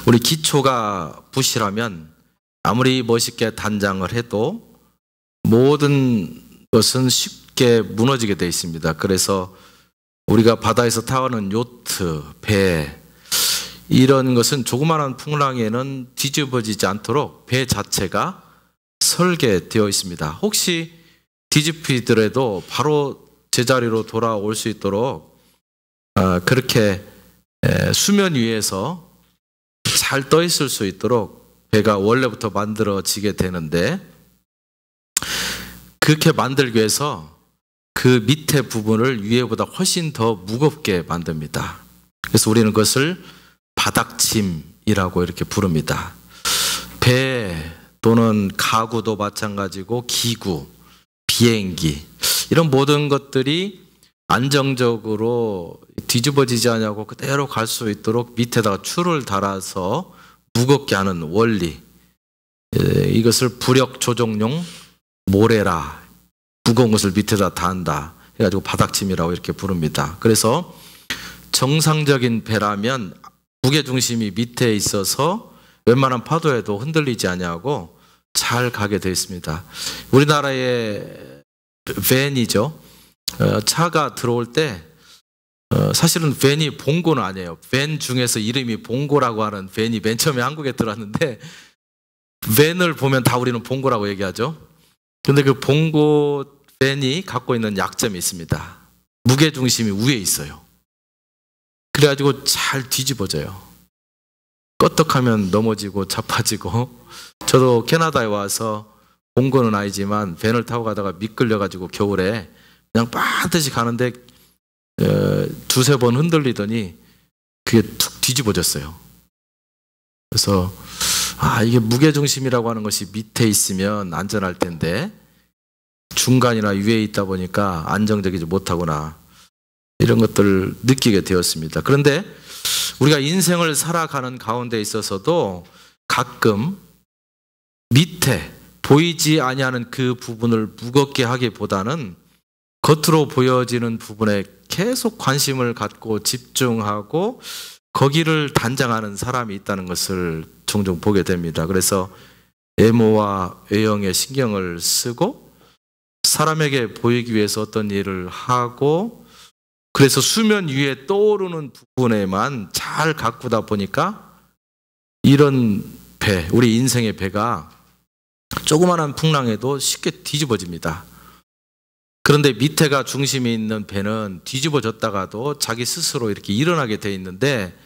우리 기초가 부실하면 아무리 멋있게 단장을 해도 모든 것은 쉽게 무너지게 되어 있습니다. 그래서 우리가 바다에서 타오는 요트, 배 이런 것은 조그마한 풍랑에는 뒤집어지지 않도록 배 자체가 설계되어 있습니다. 혹시 뒤집히더라도 바로 제자리로 돌아올 수 있도록 그렇게 수면 위에서 잘 떠 있을 수 있도록 배가 원래부터 만들어지게 되는데, 그렇게 만들기 위해서 그 밑에 부분을 위에보다 훨씬 더 무겁게 만듭니다. 그래서 우리는 그것을 바닥짐이라고 이렇게 부릅니다. 배 또는 가구도 마찬가지고 기구, 비행기 이런 모든 것들이 안정적으로 뒤집어지지 않냐고 그대로 갈 수 있도록 밑에다가 줄을 달아서 무겁게 하는 원리, 이것을 부력 조정용 모래라, 무거운 것을 밑에다 단다 해가지고 바닥짐이라고 이렇게 부릅니다. 그래서 정상적인 배라면 무게중심이 밑에 있어서 웬만한 파도에도 흔들리지 않냐고 잘 가게 되어 있습니다. 우리나라의 밴이죠. 차가 들어올 때 사실은 밴이 봉고는 아니에요. 밴 중에서 이름이 봉고라고 하는 밴이 맨 처음에 한국에 들어왔는데, 밴을 보면 다 우리는 봉고라고 얘기하죠. 근데 그 봉고 밴이 갖고 있는 약점이 있습니다. 무게중심이 위에 있어요. 그래가지고 잘 뒤집어져요. 껐떡하면 넘어지고 자빠지고. 저도 캐나다에 와서 봉고는 아니지만 밴을 타고 가다가 미끌려가지고 겨울에 그냥 반드시 가는데 두세 번 흔들리더니 그게 툭 뒤집어졌어요. 그래서 이게 무게중심이라고 하는 것이 밑에 있으면 안전할 텐데 중간이나 위에 있다 보니까 안정적이지 못하구나, 이런 것들을 느끼게 되었습니다. 그런데 우리가 인생을 살아가는 가운데 있어서도 가끔 밑에 보이지 아니하는 그 부분을 무겁게 하기보다는 겉으로 보여지는 부분에 계속 관심을 갖고 집중하고 거기를 단장하는 사람이 있다는 것을 종종 보게 됩니다. 그래서 외모와 외형에 신경을 쓰고 사람에게 보이기 위해서 어떤 일을 하고, 그래서 수면 위에 떠오르는 부분에만 잘 가꾸다 보니까 이런 배, 우리 인생의 배가 조그마한 풍랑에도 쉽게 뒤집어집니다. 그런데 밑에가 중심이 있는 배는 뒤집어졌다가도 자기 스스로 이렇게 일어나게 돼 있는데,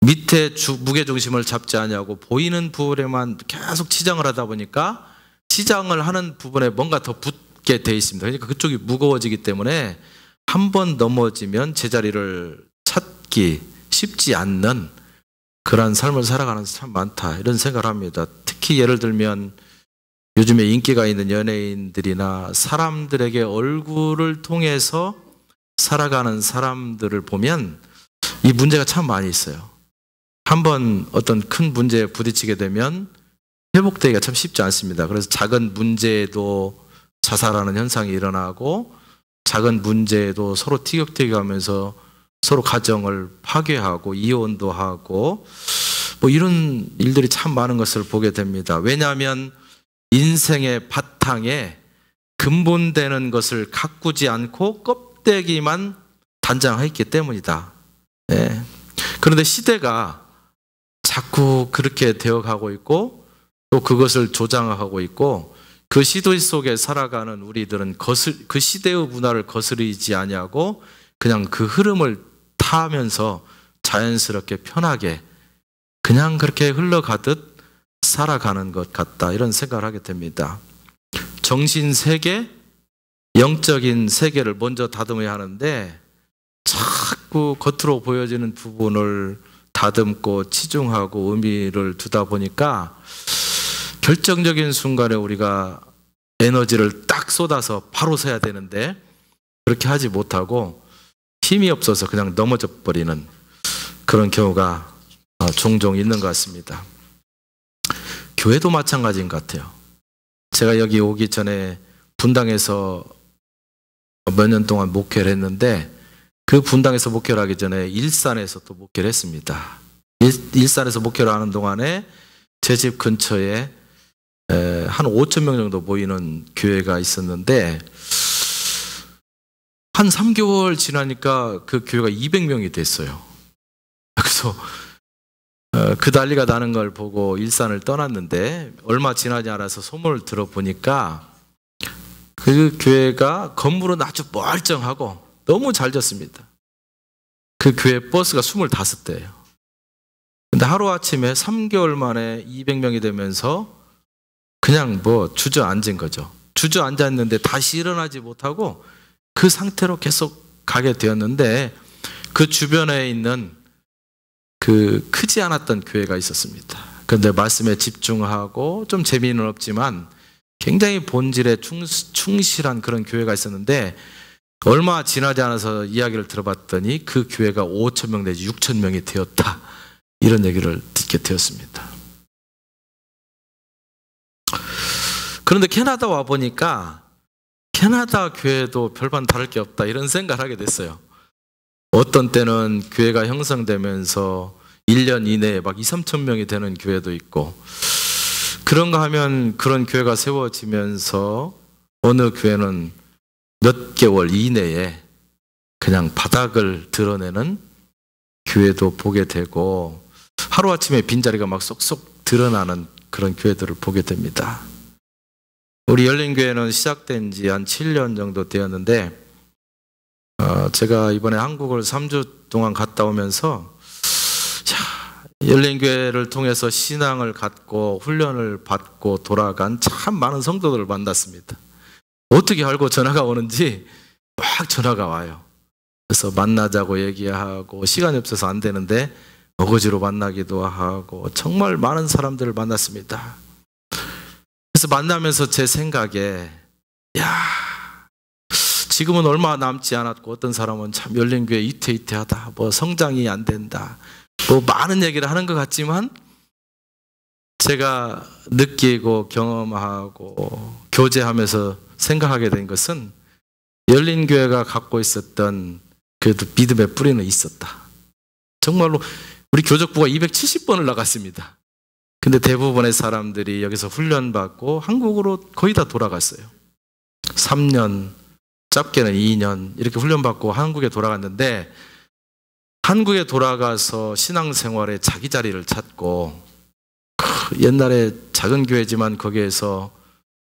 밑에 무게중심을 잡지 않냐고 보이는 부분에만 계속 치장을 하다 보니까 치장을 하는 부분에 뭔가 더 붙게 돼 있습니다. 그러니까 그쪽이 무거워지기 때문에 한 번 넘어지면 제자리를 찾기 쉽지 않는 그런 삶을 살아가는 사람 참 많다, 이런 생각을 합니다. 특히 예를 들면 요즘에 인기가 있는 연예인들이나 사람들에게 얼굴을 통해서 살아가는 사람들을 보면 이 문제가 참 많이 있어요. 한번 어떤 큰 문제에 부딪히게 되면 회복되기가 참 쉽지 않습니다. 그래서 작은 문제에도 자살하는 현상이 일어나고, 작은 문제에도 서로 티격태격하면서 서로 가정을 파괴하고 이혼도 하고, 이런 일들이 참 많은 것을 보게 됩니다. 왜냐하면 인생의 바탕에 근본되는 것을 가꾸지 않고 껍데기만 단장했기 때문이다. 네. 그런데 시대가 자꾸 그렇게 되어가고 있고 또 그것을 조장하고 있고, 그 시대 속에 살아가는 우리들은 그 시대의 문화를 거스르지 아니하고 그냥 그 흐름을 타면서 자연스럽게 편하게 그냥 그렇게 흘러가듯 살아가는 것 같다, 이런 생각을 하게 됩니다. 정신 세계, 영적인 세계를 먼저 다듬어야 하는데 자꾸 겉으로 보여지는 부분을 다듬고 치중하고 의미를 두다 보니까 결정적인 순간에 우리가 에너지를 딱 쏟아서 바로 서야 되는데 그렇게 하지 못하고 힘이 없어서 그냥 넘어져 버리는 그런 경우가 종종 있는 것 같습니다. 교회도 마찬가지인 것 같아요. 제가 여기 오기 전에 분당에서 몇 년 동안 목회를 했는데, 그 분당에서 목회를 하기 전에 일산에서 또 목회를 했습니다. 일산에서 목회를 하는 동안에 제 집 근처에 한 5천 명 정도 모이는 교회가 있었는데 한 3개월 지나니까 그 교회가 200명이 됐어요. 그래서 그 난리가 나는 걸 보고 일산을 떠났는데 얼마 지나지 않아서 소문을 들어보니까 그 교회가 건물은 아주 멀쩡하고 너무 잘 졌습니다. 그 교회 버스가 25대예요. 근데 하루아침에 3개월 만에 200명이 되면서 그냥 뭐 주저앉은 거죠. 주저앉았는데 다시 일어나지 못하고 그 상태로 계속 가게 되었는데 그 주변에 있는 그 크지 않았던 교회가 있었습니다. 그런데 말씀에 집중하고 좀 재미는 없지만 굉장히 본질에 충실한 그런 교회가 있었는데 얼마 지나지 않아서 이야기를 들어봤더니 그 교회가 5천 명 내지 6천 명이 되었다. 이런 얘기를 듣게 되었습니다. 그런데 캐나다 와보니까 캐나다 교회도 별반 다를 게 없다 이런 생각을 하게 됐어요. 어떤 때는 교회가 형성되면서 1년 이내에 막 2, 3천 명이 되는 교회도 있고 그런가 하면 그런 교회가 세워지면서 어느 교회는 몇 개월 이내에 그냥 바닥을 드러내는 교회도 보게 되고 하루아침에 빈자리가 막 쏙쏙 드러나는 그런 교회들을 보게 됩니다. 우리 열린교회는 시작된 지 한 7년 정도 되었는데 제가 이번에 한국을 3주 동안 갔다 오면서 열린교회를 통해서 신앙을 갖고 훈련을 받고 돌아간 참 많은 성도들을 만났습니다. 어떻게 알고 전화가 오는지 막 전화가 와요. 그래서 만나자고 얘기하고 시간이 없어서 안 되는데 어거지로 만나기도 하고 정말 많은 사람들을 만났습니다. 그래서 만나면서 제 생각에 지금은 얼마 남지 않았고 어떤 사람은 참 열린교회 이태이태하다, 뭐 성장이 안 된다, 뭐 많은 얘기를 하는 것 같지만 제가 느끼고 경험하고 교제하면서 생각하게 된 것은 열린교회가 갖고 있었던 그래도 믿음의 뿌리는 있었다. 정말로 우리 교적부가 270번을 나갔습니다. 근데 대부분의 사람들이 여기서 훈련받고 한국으로 거의 다 돌아갔어요. 3년, 짧게는 2년 이렇게 훈련받고 한국에 돌아갔는데 한국에 돌아가서 신앙생활에 자기 자리를 찾고 옛날에 작은 교회지만 거기에서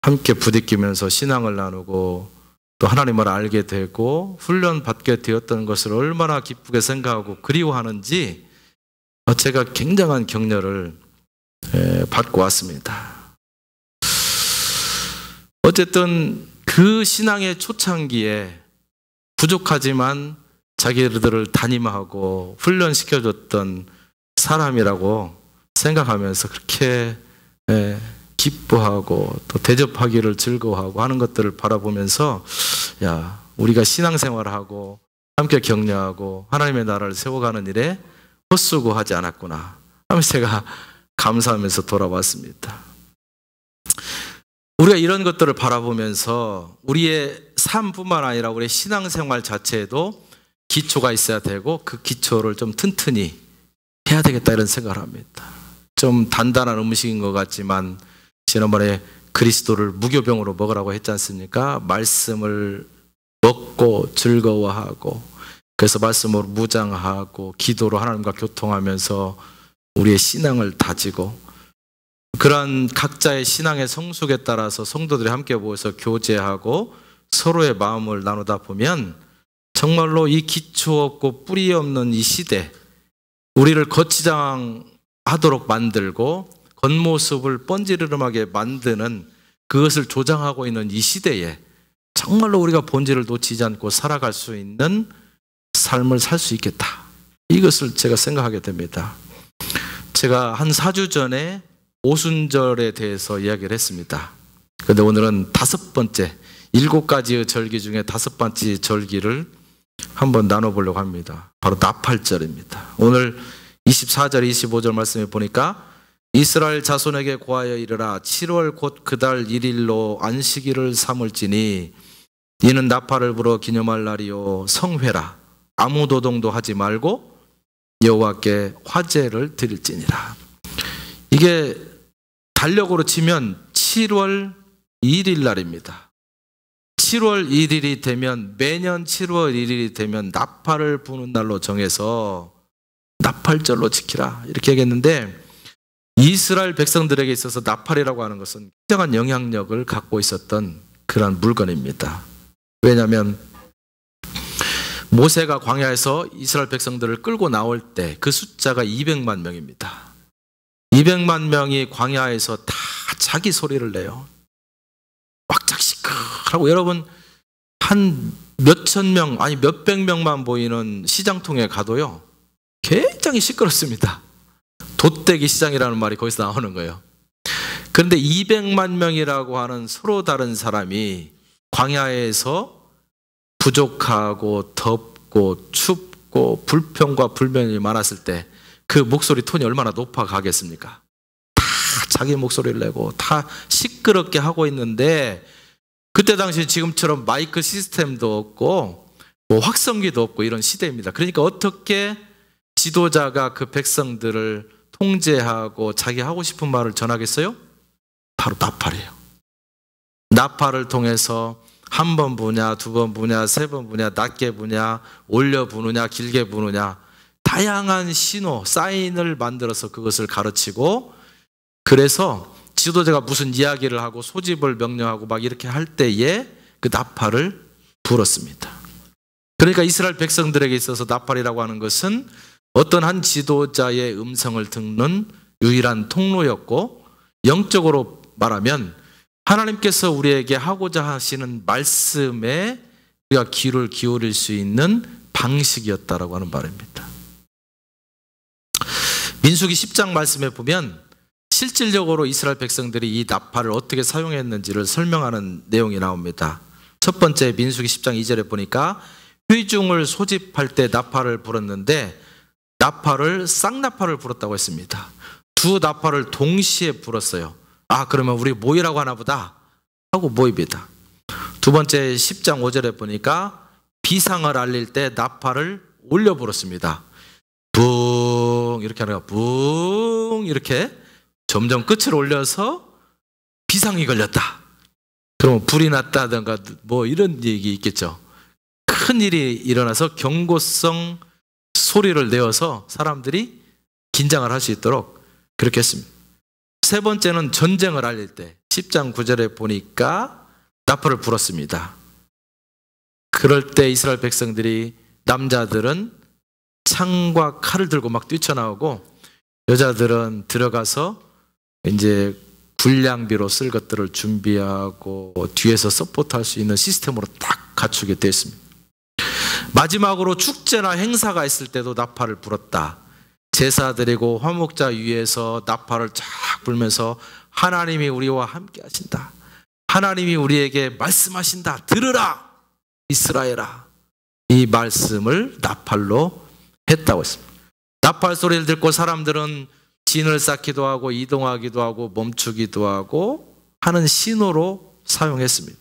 함께 부딪히면서 신앙을 나누고 또 하나님을 알게 되고 훈련받게 되었던 것을 얼마나 기쁘게 생각하고 그리워하는지 제가 굉장한 격려를 받고 왔습니다. 어쨌든 그 신앙의 초창기에 부족하지만 자기들을 담임하고 훈련시켜줬던 사람이라고 생각하면서 그렇게 기뻐하고 또 대접하기를 즐거워하고 하는 것들을 바라보면서 우리가 신앙생활하고 함께 격려하고 하나님의 나라를 세워가는 일에 헛수고하지 않았구나 하면서 제가 감사하면서 돌아왔습니다. 우리가 이런 것들을 바라보면서 우리의 삶뿐만 아니라 우리의 신앙생활 자체에도 기초가 있어야 되고 그 기초를 좀 튼튼히 해야 되겠다 이런 생각을 합니다. 좀 단단한 음식인 것 같지만 지난번에 그리스도를 무교병으로 먹으라고 했지 않습니까? 말씀을 먹고 즐거워하고 그래서 말씀으로 무장하고 기도로 하나님과 교통하면서 우리의 신앙을 다지고 그러한 각자의 신앙의 성숙에 따라서 성도들이 함께 모여서 교제하고 서로의 마음을 나누다 보면 정말로 이 기초 없고 뿌리 없는 이 시대 우리를 거치장하도록 만들고 겉모습을 번지르르하게 만드는 그것을 조장하고 있는 이 시대에 정말로 우리가 본질을 놓치지 않고 살아갈 수 있는 삶을 살 수 있겠다. 이것을 제가 생각하게 됩니다. 제가 한 4주 전에 오순절에 대해서 이야기를 했습니다. 그런데 오늘은 5번째, 7가지의 절기 중에 5번째 절기를 한번 나눠보려고 합니다. 바로 나팔절입니다. 오늘 24절, 25절 말씀에 보니까 이스라엘 자손에게 고하여 이르라 7월 곧 그달 1일로 안식일을 삼을지니 이는 나팔을 불어 기념할 날이요 성회라 아무 도동도 하지 말고 여호와께 화제를 드릴지니라. 이게 달력으로 치면 7월 1일 날입니다. 7월 1일이 되면, 매년 7월 1일이 되면 나팔을 부는 날로 정해서 나팔절로 지키라 이렇게 얘기했는데, 이스라엘 백성들에게 있어서 나팔이라고 하는 것은 굉장한 영향력을 갖고 있었던 그런 물건입니다. 왜냐하면 모세가 광야에서 이스라엘 백성들을 끌고 나올 때 그 숫자가 200만 명입니다. 200만 명이 광야에서 다 자기 소리를 내요. 왁작 시끌하고, 여러분 한 몇천 명, 아니 몇백 명만 보이는 시장통에 가도요 굉장히 시끄럽습니다. 돛대기 시장이라는 말이 거기서 나오는 거예요. 그런데 200만 명이라고 하는 서로 다른 사람이 광야에서 부족하고 덥고 춥고 불평과 불만이 많았을 때 그 목소리 톤이 얼마나 높아 가겠습니까? 다 자기 목소리를 내고 다 시끄럽게 하고 있는데, 그때 당시 지금처럼 마이크 시스템도 없고 뭐 확성기도 없고 이런 시대입니다. 그러니까 어떻게 지도자가 그 백성들을 통제하고 자기 하고 싶은 말을 전하겠어요? 바로 나팔이에요. 나팔을 통해서 한 번 부냐, 두 번 부냐, 세 번 부냐, 낮게 부냐, 올려 부느냐, 길게 부느냐, 다양한 신호, 사인을 만들어서 그것을 가르치고, 그래서 지도자가 무슨 이야기를 하고 소집을 명령하고 막 이렇게 할 때에 그 나팔을 불었습니다. 그러니까 이스라엘 백성들에게 있어서 나팔이라고 하는 것은 어떤 한 지도자의 음성을 듣는 유일한 통로였고, 영적으로 말하면 하나님께서 우리에게 하고자 하시는 말씀에 우리가 귀를 기울일 수 있는 방식이었다라고 하는 말입니다. 민수기 10장 말씀에 보면 실질적으로 이스라엘 백성들이 이 나팔을 어떻게 사용했는지를 설명하는 내용이 나옵니다. 첫 번째, 민수기 10장 2절에 보니까 회중을 소집할 때 나팔을 불었는데, 나팔을 쌍나팔을 불었다고 했습니다. 두 나팔을 동시에 불었어요. 아, 그러면 우리 모이라고 하나 보다 하고 모입니다. 두 번째 10장 5절에 보니까 비상을 알릴 때 나팔을 올려 불었습니다. 붕 이렇게 하다가 붕 이렇게 점점 끝을 올려서 비상이 걸렸다. 그러면 불이 났다든가 뭐 이런 얘기 있겠죠. 큰 일이 일어나서 경고성 소리를 내어서 사람들이 긴장을 할 수 있도록 그렇게 했습니다. 세 번째는 전쟁을 알릴 때 10장 9절에 보니까 나팔을 불었습니다. 그럴 때 이스라엘 백성들이, 남자들은 창과 칼을 들고 막 뛰쳐나오고, 여자들은 들어가서 이제 군량비로 쓸 것들을 준비하고 뒤에서 서포트할 수 있는 시스템으로 딱 갖추게 됐습니다. 마지막으로 축제나 행사가 있을 때도 나팔을 불었다. 제사 드리고 화목자 위에서 나팔을 쫙 불면서 하나님이 우리와 함께 하신다, 하나님이 우리에게 말씀하신다, 들으라 이스라엘아, 이 말씀을 나팔로 했다고 했습니다. 나팔 소리를 듣고 사람들은 진을 쌓기도 하고 이동하기도 하고 멈추기도 하고 하는 신호로 사용했습니다.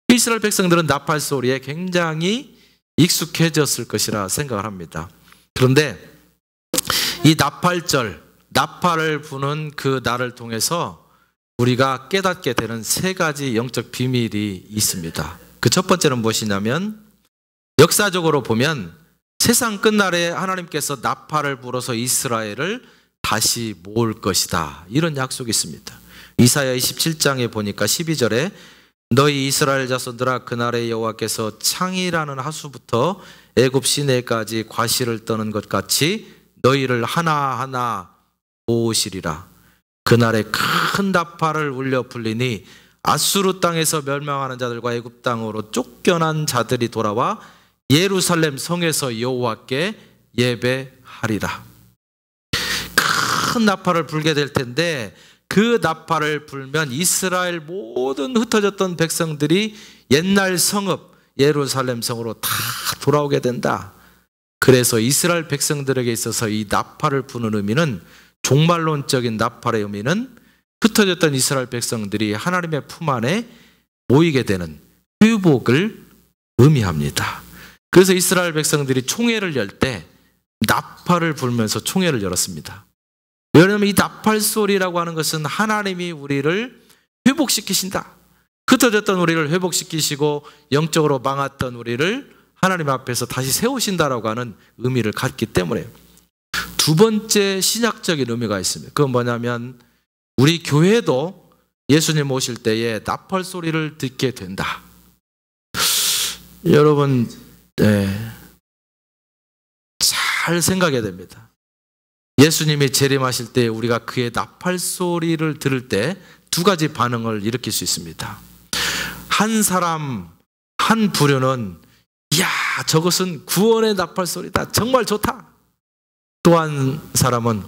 이스라엘 백성들은 나팔 소리에 굉장히 익숙해졌을 것이라 생각을 합니다. 그런데 이 나팔절, 나팔을 부는 그 날을 통해서 우리가 깨닫게 되는 세 가지 영적 비밀이 있습니다. 그 첫 번째는 무엇이냐면, 역사적으로 보면 세상 끝날에 하나님께서 나팔을 불어서 이스라엘을 다시 모을 것이다, 이런 약속이 있습니다. 이사야 27장에 보니까 12절에 너희 이스라엘 자손들아, 그날에 여호와께서 창이라는 하수부터 애굽 시내까지 과실을 떠는 것 같이 너희를 하나하나 모으시리라. 그날에 큰 나팔을 울려 불리니 아수르 땅에서 멸망하는 자들과 애굽 땅으로 쫓겨난 자들이 돌아와 예루살렘 성에서 여호와께 예배하리라. 큰 나팔을 불게 될 텐데, 그 나팔을 불면 이스라엘 모든 흩어졌던 백성들이 옛날 성읍 예루살렘 성으로 다 돌아오게 된다. 그래서 이스라엘 백성들에게 있어서 이 나팔을 부는 의미는, 종말론적인 나팔의 의미는 흩어졌던 이스라엘 백성들이 하나님의 품 안에 모이게 되는 회복을 의미합니다. 그래서 이스라엘 백성들이 총회를 열 때 나팔을 불면서 총회를 열었습니다. 왜냐하면 이 나팔 소리라고 하는 것은 하나님이 우리를 회복시키신다. 흩어졌던 우리를 회복시키시고 영적으로 망했던 우리를 하나님 앞에서 다시 세우신다라고 하는 의미를 갖기 때문에 두 번째 신약적인 의미가 있습니다. 그건 뭐냐면 우리 교회도 예수님 오실 때에 나팔 소리를 듣게 된다. 여러분 잘 생각해야 됩니다. 예수님이 재림하실 때 우리가 그의 나팔 소리를 들을 때 두 가지 반응을 일으킬 수 있습니다. 한 사람, 한 부류는 이야, 저것은 구원의 나팔 소리다. 정말 좋다. 또 한 사람은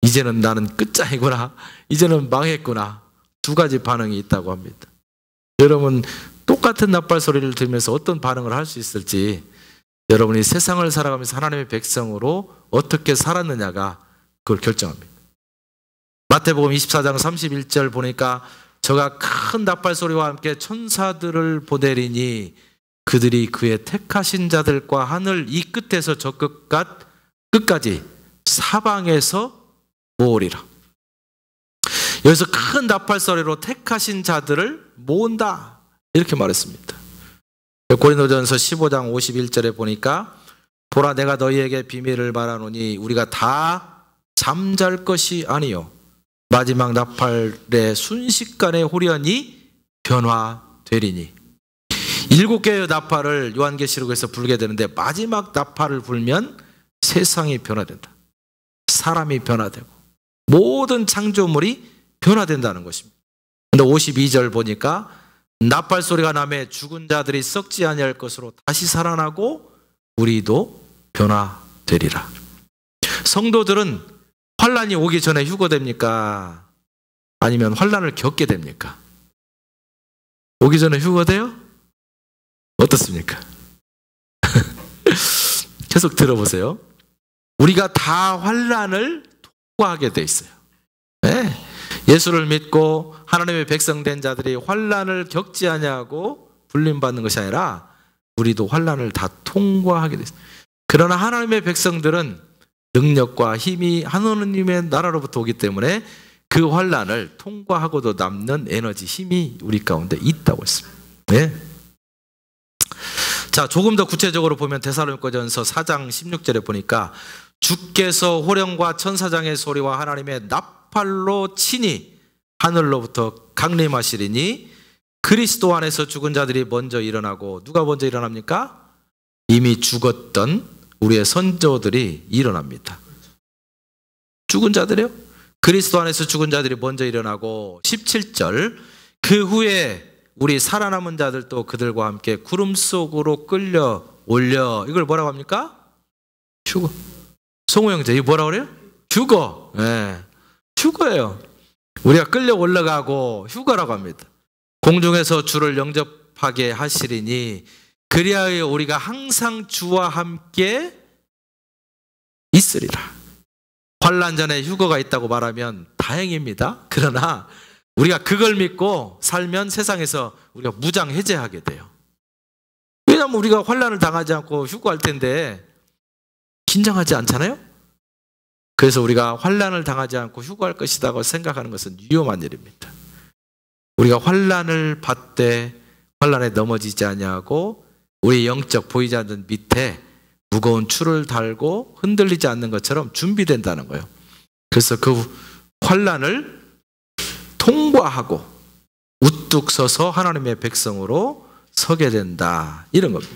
이제는 나는 끝장이구나. 이제는 망했구나. 두 가지 반응이 있다고 합니다. 여러분 똑같은 나팔 소리를 들으면서 어떤 반응을 할 수 있을지 여러분이 세상을 살아가면서 하나님의 백성으로 어떻게 살았느냐가 그걸 결정합니다. 마태복음 24장 31절 보니까 저가 큰 나팔 소리와 함께 천사들을 보내리니 그들이 그의 택하신 자들과 하늘 이 끝에서 저 끝까지 사방에서 모으리라. 여기서 큰 나팔 소리로 택하신 자들을 모은다 이렇게 말했습니다. 고린도전서 15장 51절에 보니까 보라 내가 너희에게 비밀을 말하노니 우리가 다 잠잘 것이 아니요 마지막 나팔의 순식간에 호련히 변화되리니. 7개의 나팔을 요한계시록에서 불게 되는데 마지막 나팔을 불면 세상이 변화된다. 사람이 변화되고 모든 창조물이 변화된다는 것입니다. 그런데 52절 보니까 나팔 소리가 나매 죽은 자들이 썩지 아니할 것으로 다시 살아나고 우리도 변화되리라. 성도들은 환난이 오기 전에 휴거됩니까? 아니면 환난을 겪게 됩니까? 오기 전에 휴거돼요? 어떻습니까? 계속 들어보세요. 우리가 다 환난을 통과하게 돼 있어요. 네. 예수를 믿고 하나님의 백성된 자들이 환난을 겪지 아니하고 불림받는 것이 아니라 우리도 환난을 다 통과하게 돼 있어요. 그러나 하나님의 백성들은 능력과 힘이 하나님의 나라로부터 오기 때문에 그 환난을 통과하고도 남는 에너지, 힘이 우리 가운데 있다고 했습니다. 네. 자, 조금 더 구체적으로 보면 데살로니가전서 4장 16절에 보니까 주께서 호령과 천사장의 소리와 하나님의 나팔로 친히 하늘로부터 강림하시리니 그리스도 안에서 죽은 자들이 먼저 일어나고 누가 먼저 일어납니까? 이미 죽었던 우리의 선조들이 일어납니다. 죽은 자들이요? 그리스도 안에서 죽은 자들이 먼저 일어나고 17절 그 후에 우리 살아남은 자들도 그들과 함께 구름 속으로 끌려 올려. 이걸 뭐라고 합니까? 휴거. 성우 형제 이거 뭐라고 그래요? 휴거. 네. 휴거예요. 우리가 끌려 올라가고 휴거라고 합니다. 공중에서 주를 영접하게 하시리니 그리하여 우리가 항상 주와 함께 있으리라. 환난 전에 휴거가 있다고 말하면 다행입니다. 그러나 우리가 그걸 믿고 살면 세상에서 우리가 무장해제하게 돼요. 왜냐하면 우리가 환난을 당하지 않고 휴거할 텐데 긴장하지 않잖아요. 그래서 우리가 환난을 당하지 않고 휴거할 것이라고 생각하는 것은 위험한 일입니다. 우리가 환난을 받되 환난에 넘어지지 아니하고 우리 영적 보이지 않는 밑에 무거운 추를 달고 흔들리지 않는 것처럼 준비된다는 거예요. 그래서 그 환난을 통과하고 우뚝 서서 하나님의 백성으로 서게 된다. 이런 겁니다.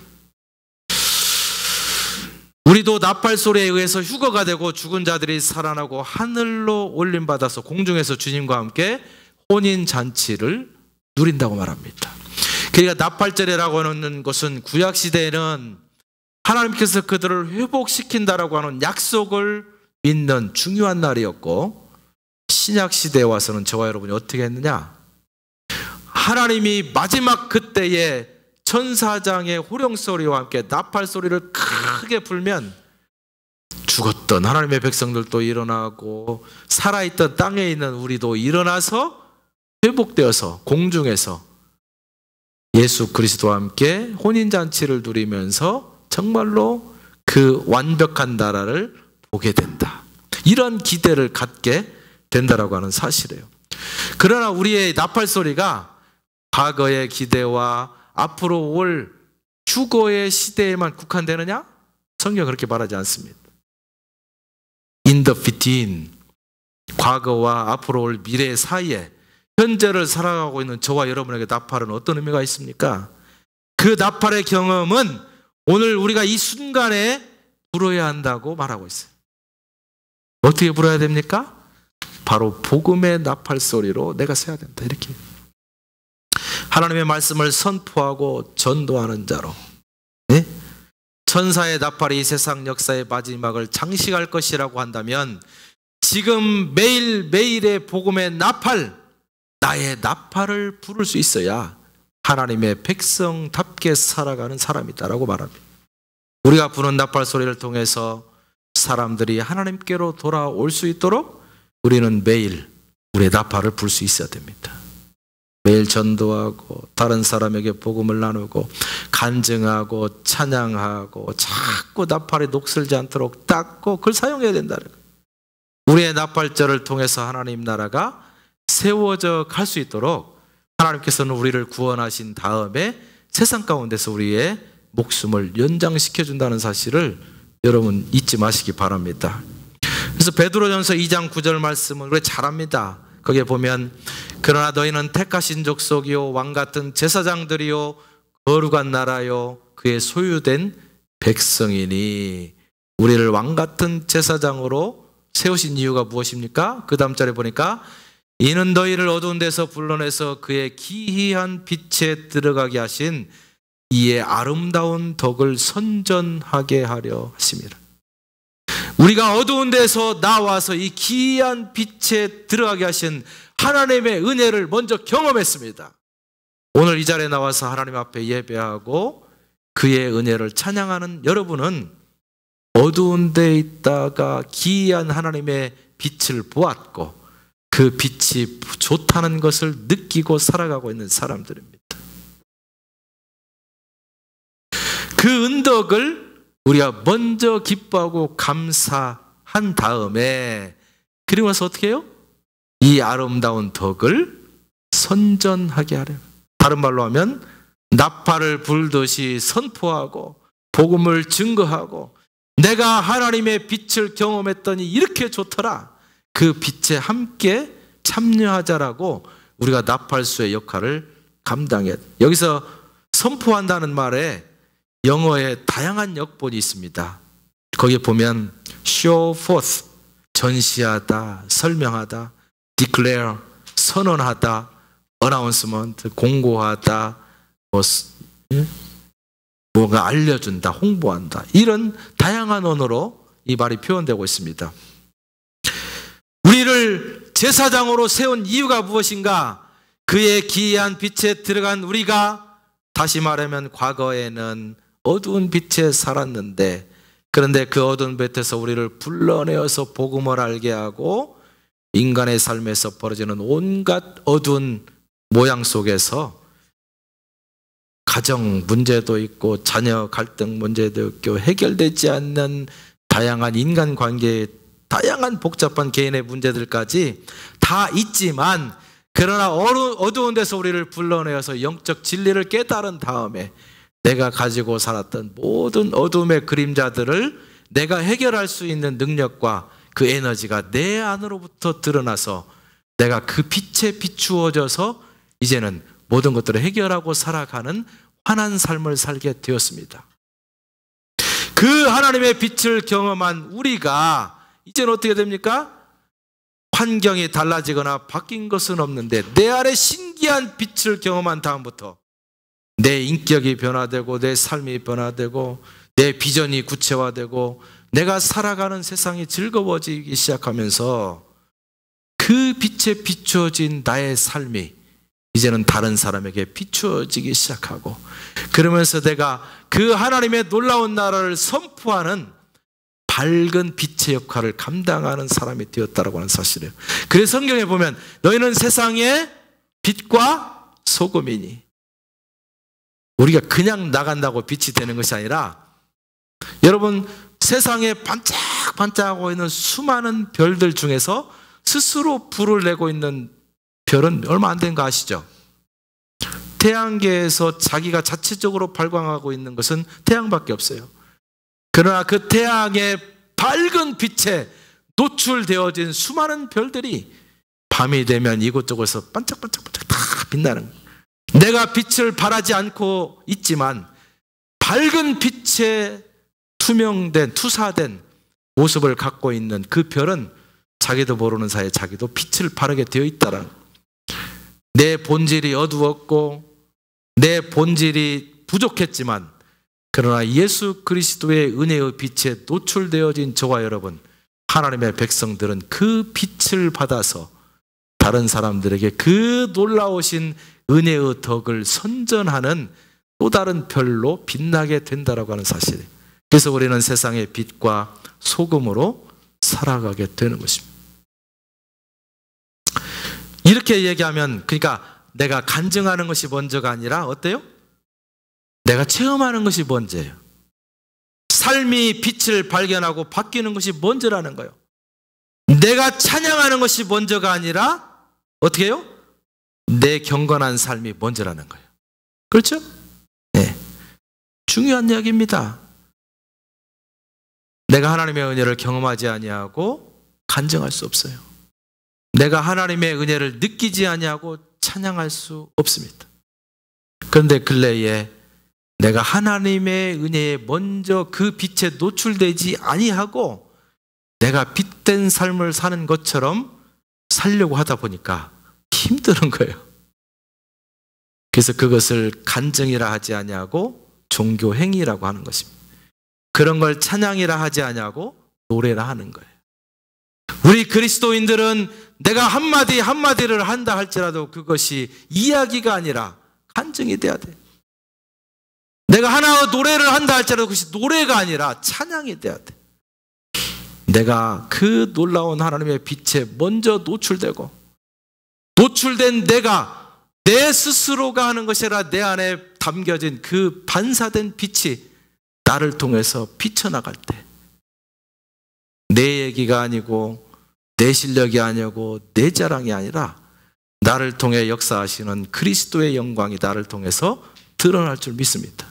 우리도 나팔 소리에 의해서 휴거가 되고 죽은 자들이 살아나고 하늘로 올림받아서 공중에서 주님과 함께 혼인잔치를 누린다고 말합니다. 그러니까 나팔절이라고 하는 것은 구약시대에는 하나님께서 그들을 회복시킨다라고 하는 약속을 믿는 중요한 날이었고 신약시대에 와서는 저와 여러분이 어떻게 했느냐? 하나님이 마지막 그때에 천사장의 호령소리와 함께 나팔소리를 크게 불면 죽었던 하나님의 백성들도 일어나고 살아있던 땅에 있는 우리도 일어나서 회복되어서 공중에서 예수 그리스도와 함께 혼인잔치를 누리면서 정말로 그 완벽한 나라를 보게 된다. 이런 기대를 갖게 된다라고 하는 사실이에요. 그러나 우리의 나팔 소리가 과거의 기대와 앞으로 올 휴거의 시대에만 국한되느냐? 성경은 그렇게 말하지 않습니다. In the between, 과거와 앞으로 올 미래 사이에 현재를 살아가고 있는 저와 여러분에게 나팔은 어떤 의미가 있습니까? 그 나팔의 경험은 오늘 우리가 이 순간에 불어야 한다고 말하고 있어요. 어떻게 불어야 됩니까? 바로 복음의 나팔 소리로 내가 서야 된다. 이렇게 하나님의 말씀을 선포하고 전도하는 자로, 네? 천사의 나팔이 이 세상 역사의 마지막을 장식할 것이라고 한다면 지금 매일매일의 복음의 나팔, 나의 나팔을 부를 수 있어야 하나님의 백성답게 살아가는 사람이다라고 말합니다. 우리가 부는 나팔 소리를 통해서 사람들이 하나님께로 돌아올 수 있도록 우리는 매일 우리의 나팔을 불 수 있어야 됩니다. 매일 전도하고 다른 사람에게 복음을 나누고 간증하고 찬양하고 자꾸 나팔이 녹슬지 않도록 닦고 그걸 사용해야 된다는 거예요. 우리의 나팔절을 통해서 하나님 나라가 세워져 갈 수 있도록 하나님께서는 우리를 구원하신 다음에 세상 가운데서 우리의 목숨을 연장시켜 준다는 사실을 여러분 잊지 마시기 바랍니다. 그래서 베드로전서 2장 9절 말씀은 우리 잘 압니다. 거기에 보면 그러나 너희는 택하신 족속이요 왕같은 제사장들이요 거룩한 나라요 그의 소유된 백성이니, 우리를 왕같은 제사장으로 세우신 이유가 무엇입니까? 그 다음 절에 보니까 이는 너희를 어두운 데서 불러내서 그의 기이한 빛에 들어가게 하신 이의 아름다운 덕을 선전하게 하려 하심이라. 우리가 어두운 데서 나와서 이 기이한 빛에 들어가게 하신 하나님의 은혜를 먼저 경험했습니다. 오늘 이 자리에 나와서 하나님 앞에 예배하고 그의 은혜를 찬양하는 여러분은 어두운 데 있다가 기이한 하나님의 빛을 보았고 그 빛이 좋다는 것을 느끼고 살아가고 있는 사람들입니다. 그 은덕을 우리가 먼저 기뻐하고 감사한 다음에 그리고 나서 어떻게 해요? 이 아름다운 덕을 선전하게 하려. 다른 말로 하면 나팔을 불듯이 선포하고 복음을 증거하고 내가 하나님의 빛을 경험했더니 이렇게 좋더라. 그 빛에 함께 참여하자라고 우리가 나팔수의 역할을 감당해야 돼. 여기서 선포한다는 말에 영어에 다양한 역본이 있습니다. 거기에 보면 show forth, 전시하다, 설명하다, declare, 선언하다, announcement, 공고하다, 뭔가 알려준다, 홍보한다, 이런 다양한 언어로 이 말이 표현되고 있습니다. 우리를 제사장으로 세운 이유가 무엇인가? 그의 기이한 빛에 들어간 우리가, 다시 말하면 과거에는 어두운 빛에 살았는데, 그런데 그 어두운 빛에서 우리를 불러내어서 복음을 알게 하고 인간의 삶에서 벌어지는 온갖 어두운 모양 속에서 가정 문제도 있고 자녀 갈등 문제도 있고 해결되지 않는 다양한 인간관계의 다양한 복잡한 개인의 문제들까지 다 있지만, 그러나 어두운 데서 우리를 불러내어서 영적 진리를 깨달은 다음에 내가 가지고 살았던 모든 어둠의 그림자들을 내가 해결할 수 있는 능력과 그 에너지가 내 안으로부터 드러나서 내가 그 빛에 비추어져서 이제는 모든 것들을 해결하고 살아가는 환한 삶을 살게 되었습니다. 그 하나님의 빛을 경험한 우리가 이제는 어떻게 됩니까? 환경이 달라지거나 바뀐 것은 없는데 내 안에 신기한 빛을 경험한 다음부터 내 인격이 변화되고 내 삶이 변화되고 내 비전이 구체화되고 내가 살아가는 세상이 즐거워지기 시작하면서 그 빛에 비추어진 나의 삶이 이제는 다른 사람에게 비추어지기 시작하고, 그러면서 내가 그 하나님의 놀라운 나라를 선포하는 밝은 빛의 역할을 감당하는 사람이 되었다라고 하는 사실이에요. 그래서 성경에 보면 너희는 세상의 빛과 소금이니, 우리가 그냥 나간다고 빛이 되는 것이 아니라 여러분, 세상에 반짝반짝하고 있는 수많은 별들 중에서 스스로 불을 내고 있는 별은 얼마 안 된 거 아시죠? 태양계에서 자기가 자체적으로 발광하고 있는 것은 태양밖에 없어요. 그러나 그 태양의 밝은 빛에 노출되어진 수많은 별들이 밤이 되면 이곳저곳에서 반짝반짝반짝 다 빛나는 거예요. 내가 빛을 발하지 않고 있지만 밝은 빛에 투사된 모습을 갖고 있는 그 별은 자기도 모르는 사이에 자기도 빛을 발하게 되어 있다라는 거예요. 내 본질이 어두웠고 내 본질이 부족했지만 그러나 예수 그리스도의 은혜의 빛에 노출되어진 저와 여러분, 하나님의 백성들은 그 빛을 받아서 다른 사람들에게 그 놀라우신 은혜의 덕을 선전하는 또 다른 별로 빛나게 된다라고 하는 사실이에요. 그래서 우리는 세상의 빛과 소금으로 살아가게 되는 것입니다. 이렇게 얘기하면, 그러니까 내가 간증하는 것이 먼저가 아니라 어때요? 내가 체험하는 것이 먼저예요. 삶이 빛을 발견하고 바뀌는 것이 먼저라는 거예요. 내가 찬양하는 것이 먼저가 아니라 어떻게 해요? 내 경건한 삶이 먼저라는 거예요. 그렇죠? 네. 중요한 이야기입니다. 내가 하나님의 은혜를 경험하지 아니하고 간증할 수 없어요. 내가 하나님의 은혜를 느끼지 아니하고 찬양할 수 없습니다. 그런데 근래에 내가 하나님의 은혜에 먼저 그 빛에 노출되지 아니하고 내가 빛된 삶을 사는 것처럼 살려고 하다 보니까 힘드는 거예요. 그래서 그것을 간증이라 하지 아니하고 종교 행위라고 하는 것입니다. 그런 걸 찬양이라 하지 아니하고 노래라 하는 거예요. 우리 그리스도인들은 내가 한마디 한마디를 한다 할지라도 그것이 이야기가 아니라 간증이 돼야 돼. 내가 하나의 노래를 한다 할지라도 그것이 노래가 아니라 찬양이 돼야 돼. 내가 그 놀라운 하나님의 빛에 먼저 노출되고 노출된 내가 내 스스로가 하는 것이 아니라 내 안에 담겨진 그 반사된 빛이 나를 통해서 비쳐나갈 때 내 얘기가 아니고 내 실력이 아니고 내 자랑이 아니라 나를 통해 역사하시는 그리스도의 영광이 나를 통해서 드러날 줄 믿습니다.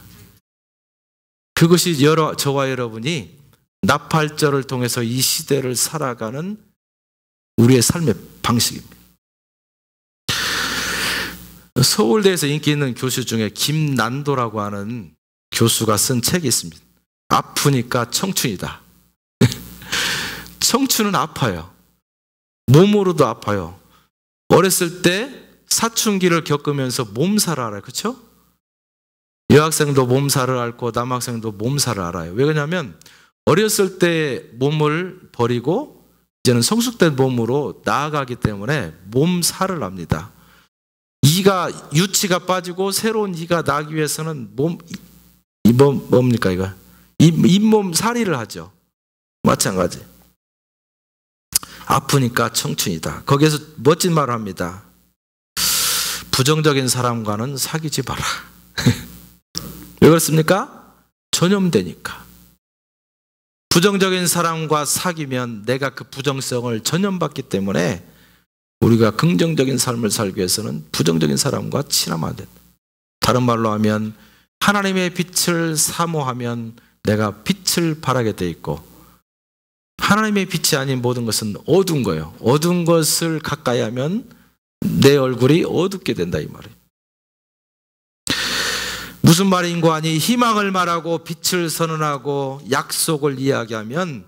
그것이 저와 여러분이 나팔절을 통해서 이 시대를 살아가는 우리의 삶의 방식입니다. 서울대에서 인기 있는 교수 중에 김난도라고 하는 교수가 쓴 책이 있습니다. 아프니까 청춘이다. 청춘은 아파요. 몸으로도 아파요. 어렸을 때 사춘기를 겪으면서 몸살을 알아요. 그렇죠? 여학생도 몸살을 앓고 남학생도 몸살을 알아요. 왜 그러냐면 어렸을 때 몸을 버리고 이제는 성숙된 몸으로 나아가기 때문에 몸살을 납니다. 이가 유치가 빠지고 새로운 이가 나기 위해서는 뭡니까 이거? 잇몸 살이를 하죠. 마찬가지. 아프니까 청춘이다. 거기에서 멋진 말을 합니다. 부정적인 사람과는 사귀지 마라. 왜 그렇습니까? 전염되니까. 부정적인 사람과 사귀면 내가 그 부정성을 전염받기 때문에 우리가 긍정적인 삶을 살기 위해서는 부정적인 사람과 친하면 안 된다. 다른 말로 하면 하나님의 빛을 사모하면 내가 빛을 발하게 돼 있고 하나님의 빛이 아닌 모든 것은 어두운 거예요. 어두운 것을 가까이 하면 내 얼굴이 어둡게 된다 이 말이에요. 무슨 말인고 하니 희망을 말하고 빛을 선언하고 약속을 이야기하면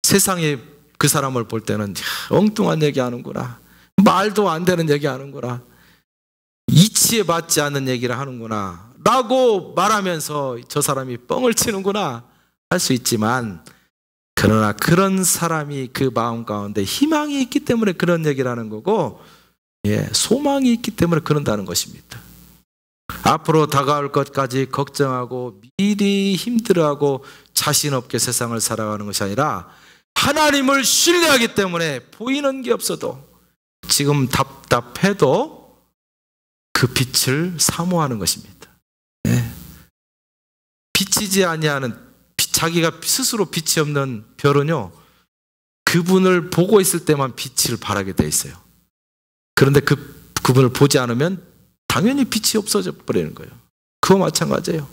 세상에 그 사람을 볼 때는 엉뚱한 얘기하는구나. 말도 안 되는 얘기하는구나. 이치에 맞지 않는 얘기를 하는구나 라고 말하면서 저 사람이 뻥을 치는구나 할 수 있지만 그러나 그런 사람이 그 마음 가운데 희망이 있기 때문에 그런 얘기를 하는 거고 소망이 있기 때문에 그런다는 것입니다. 앞으로 다가올 것까지 걱정하고 미리 힘들어하고 자신 없게 세상을 살아가는 것이 아니라 하나님을 신뢰하기 때문에 보이는 게 없어도 지금 답답해도 그 빛을 사모하는 것입니다. 비치지 아니하는 자기가 스스로 빛이 없는 별은요, 그분을 보고 있을 때만 빛을 발하게 돼 있어요. 그런데 그분을 보지 않으면 당연히 빛이 없어져 버리는 거예요. 그거 마찬가지예요.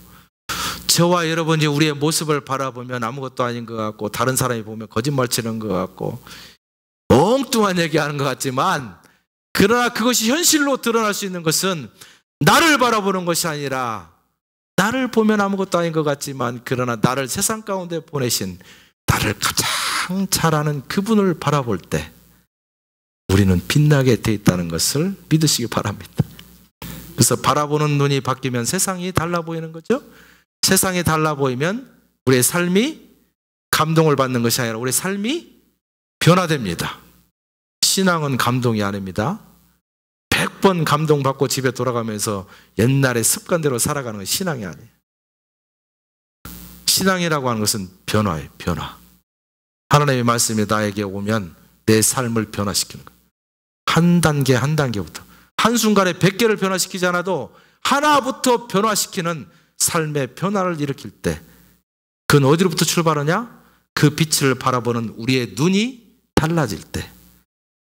저와 여러분이 우리의 모습을 바라보면 아무것도 아닌 것 같고, 다른 사람이 보면 거짓말 치는 것 같고, 엉뚱한 얘기하는 것 같지만, 그러나 그것이 현실로 드러날 수 있는 것은 나를 바라보는 것이 아니라, 나를 보면 아무것도 아닌 것 같지만, 그러나 나를 세상 가운데 보내신 나를 가장 잘 아는 그분을 바라볼 때 우리는 빛나게 돼 있다는 것을 믿으시기 바랍니다. 그래서 바라보는 눈이 바뀌면 세상이 달라 보이는 거죠. 세상이 달라 보이면 우리의 삶이 감동을 받는 것이 아니라 우리의 삶이 변화됩니다. 신앙은 감동이 아닙니다. 100번 감동받고 집에 돌아가면서 옛날의 습관대로 살아가는 건 신앙이 아니에요. 신앙이라고 하는 것은 변화예요. 변화. 하나님의 말씀이 나에게 오면 내 삶을 변화시키는 거예요. 한 단계 한 단계부터. 한순간에 100개를 변화시키지 않아도 하나부터 변화시키는 삶의 변화를 일으킬 때, 그건 어디로부터 출발하냐? 그 빛을 바라보는 우리의 눈이 달라질 때,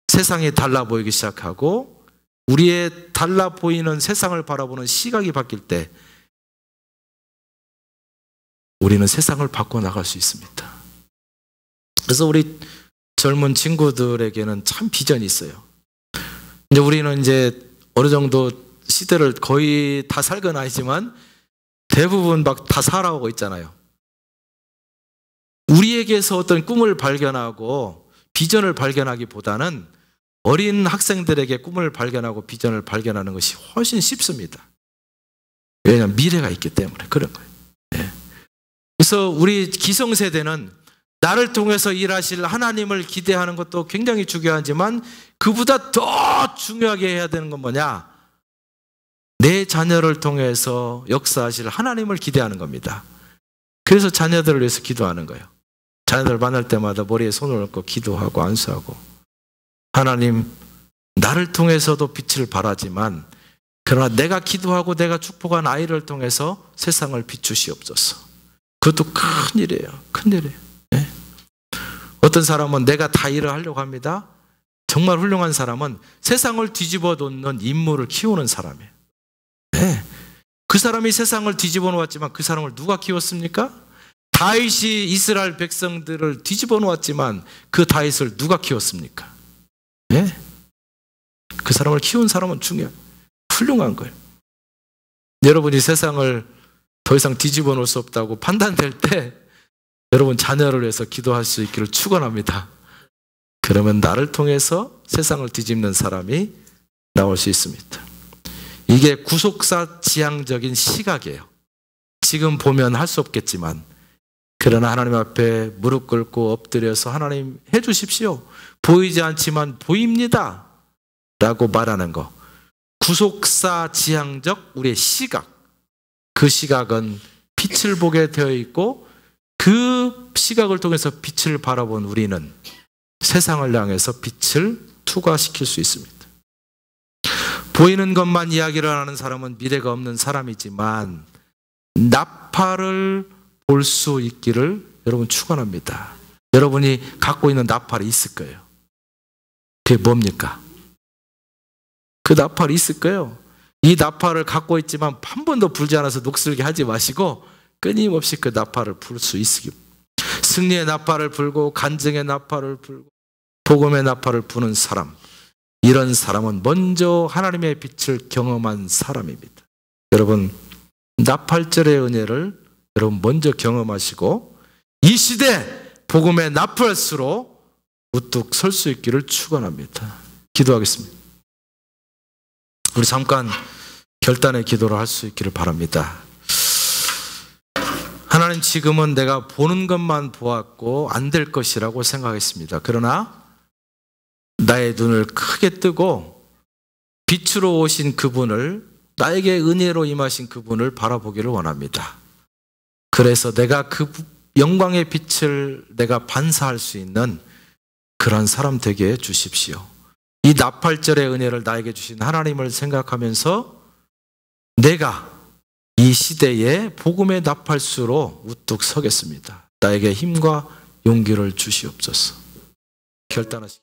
세상이 달라 보이기 시작하고 우리의 달라 보이는 세상을 바라보는 시각이 바뀔 때 우리는 세상을 바꿔나갈 수 있습니다. 그래서 우리 젊은 친구들에게는 참 비전이 있어요. 이제 우리는 이제 어느 정도 시대를 거의 다 살 건 아니지만 대부분 막 다 살아오고 있잖아요. 우리에게서 어떤 꿈을 발견하고 비전을 발견하기보다는 어린 학생들에게 꿈을 발견하고 비전을 발견하는 것이 훨씬 쉽습니다. 왜냐하면 미래가 있기 때문에 그런 거예요. 네. 그래서 우리 기성세대는 나를 통해서 일하실 하나님을 기대하는 것도 굉장히 중요하지만 그보다 더 중요하게 해야 되는 건 뭐냐? 내 자녀를 통해서 역사하실 하나님을 기대하는 겁니다. 그래서 자녀들을 위해서 기도하는 거예요. 자녀들 만날 때마다 머리에 손을 얹고 기도하고 안수하고, 하나님, 나를 통해서도 빛을 발하지만 그러나 내가 기도하고 내가 축복한 아이를 통해서 세상을 비추시옵소서. 그것도 큰 일이에요. 큰 일이에요. 네? 어떤 사람은 내가 다 일을 하려고 합니다. 정말 훌륭한 사람은 세상을 뒤집어 놓는 인물을 키우는 사람이에요. 네. 그 사람이 세상을 뒤집어 놓았지만 그 사람을 누가 키웠습니까? 다윗이 이스라엘 백성들을 뒤집어 놓았지만 그 다윗을 누가 키웠습니까? 네. 그 사람을 키운 사람은 훌륭한 거예요. 여러분이 세상을 더 이상 뒤집어 놓을 수 없다고 판단될 때 여러분 자녀를 위해서 기도할 수 있기를 축원합니다. 그러면 나를 통해서 세상을 뒤집는 사람이 나올 수 있습니다. 이게 구속사 지향적인 시각이에요. 지금 보면 할 수 없겠지만 그러나 하나님 앞에 무릎 꿇고 엎드려서 하나님 해주십시오. 보이지 않지만 보입니다 라고 말하는 거. 구속사 지향적 우리의 시각, 그 시각은 빛을 보게 되어 있고 그 시각을 통해서 빛을 바라본 우리는 세상을 향해서 빛을 투과시킬 수 있습니다. 보이는 것만 이야기를 하는 사람은 미래가 없는 사람이지만 나팔을 볼 수 있기를 여러분 축원합니다. 여러분이 갖고 있는 나팔이 있을 거예요. 그게 뭡니까? 그 나팔이 있을 거예요. 이 나팔을 갖고 있지만 한 번도 불지 않아서 녹슬게 하지 마시고 끊임없이 그 나팔을 불 수 있으기. 승리의 나팔을 불고 간증의 나팔을 불고 복음의 나팔을 부는 사람, 이런 사람은 먼저 하나님의 빛을 경험한 사람입니다. 여러분, 나팔절의 은혜를 여러분 먼저 경험하시고 이 시대 복음의 나팔수로 우뚝 설 수 있기를 축원합니다. 기도하겠습니다. 우리 잠깐 결단의 기도를 할 수 있기를 바랍니다. 하나님, 지금은 내가 보는 것만 보았고 안 될 것이라고 생각했습니다. 그러나 나의 눈을 크게 뜨고 빛으로 오신 그분을, 나에게 은혜로 임하신 그분을 바라보기를 원합니다. 그래서 내가 그 영광의 빛을 내가 반사할 수 있는 그런 사람 되게 해 주십시오. 이 나팔절의 은혜를 나에게 주신 하나님을 생각하면서 내가 이 시대에 복음의 나팔수로 우뚝 서겠습니다. 나에게 힘과 용기를 주시옵소서. 결단하시